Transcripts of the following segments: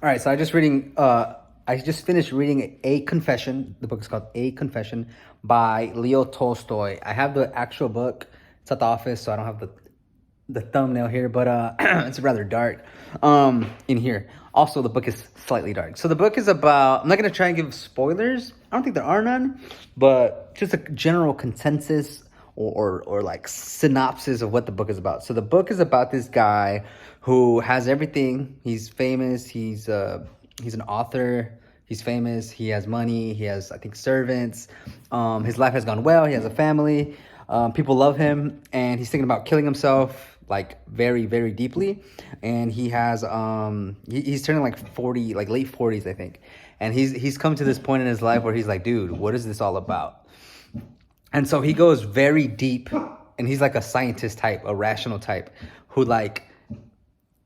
All right, so I just finished reading A Confession. The book is called A Confession by Leo Tolstoy. I have the actual book. It's at the office, so I don't have the thumbnail here, but it's rather dark in here. Also, the book is slightly dark. So the book is about. I'm not gonna try and give spoilers. I don't think there are none, but just a general consensus or like synopsis of what the book is about. So the book is about this guy who has everything. He's famous. He's an author. He's famous. He has money. He has, I think, servants. His life has gone well. He has a family. People love him, and he's thinking about killing himself, like very, very deeply. And he has he's turning like 40, like late 40s, I think. And he's come to this point in his life where he's like, dude, what is this all about? And so he goes very deep, and he's like a scientist type, a rational type, who like,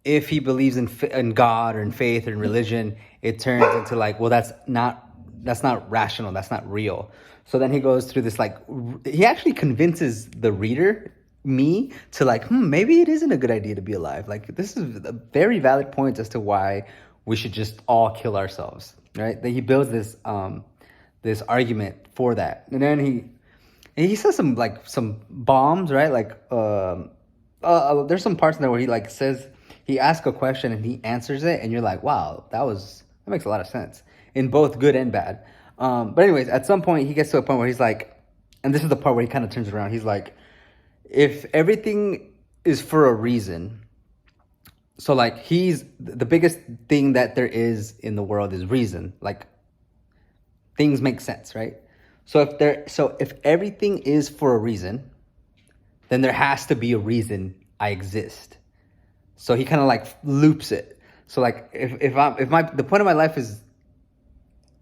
if he believes in God or in faith or in religion, it turns into like, well, that's not rational, that's not real. So then he goes through this like, he actually convinces the reader, me, to like, maybe it isn't a good idea to be alive. Like, this is a very valid point as to why we should just all kill ourselves, right? That he builds this argument for that, and then he says some bombs, right? Like, there's some parts in there where he like says, he asks a question and he answers it, and you're like, wow, that makes a lot of sense in both good and bad. But anyways, at some point he gets to a point where he's like, and this is the part where he kind of turns around. He's like, if everything is for a reason, so like the biggest thing that there is in the world is reason. Like, things make sense, right? So if everything is for a reason, then there has to be a reason I exist. So he kind of like loops it. So like the point of my life is,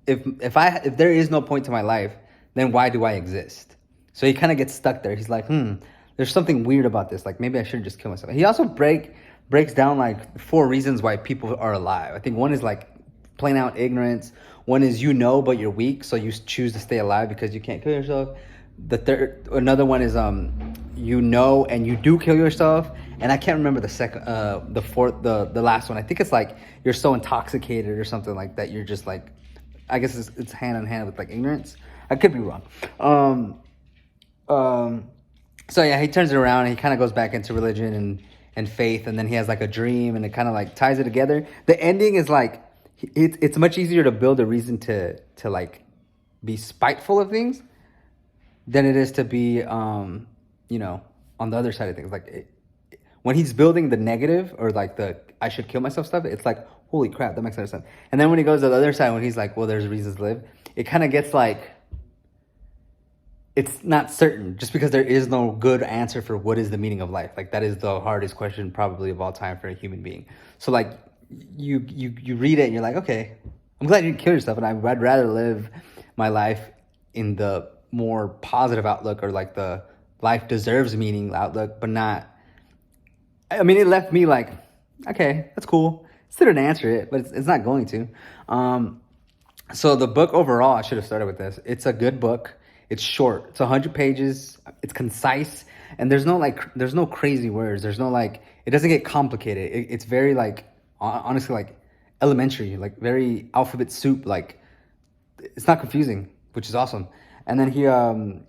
if there is no point to my life, then why do I exist? So he kind of gets stuck there. He's like, there's something weird about this. Like, maybe I shouldn't just kill myself. He also breaks down like 4 reasons why people are alive. I think one is like plain out ignorance. One is but you're weak, so you choose to stay alive because you can't kill yourself. Another one is and you do kill yourself. And I can't remember the last one. I think it's like you're so intoxicated or something like that. You're just like, I guess it's hand in hand with like ignorance. I could be wrong. So yeah, he turns it around and he kind of goes back into religion and faith, and then he has like a dream, and it kind of like ties it together. The ending is like, it's much easier to build a reason to like be spiteful of things than it is to be on the other side of things. Like, when he's building the negative or like the I should kill myself stuff, it's like, holy crap, that makes sense. And then when he goes to the other side, when he's like, well, there's reasons to live, it kind of gets like, it's not certain, just because there is no good answer for what is the meaning of life. Like, that is the hardest question probably of all time for a human being. So like, you read it and you're like, okay, I'm glad you didn't kill yourself, and I'd rather live my life in the more positive outlook, or like the life deserves meaning outlook, but not. I mean, it left me like, okay, that's cool. Still didn't answer it, but it's not going to. So the book overall, I should have started with this. It's a good book. It's short. It's 100 pages. It's concise, and there's no crazy words. There's no like, it doesn't get complicated. It's very like, honestly, like elementary, like very alphabet soup. Like, it's not confusing, which is awesome. And then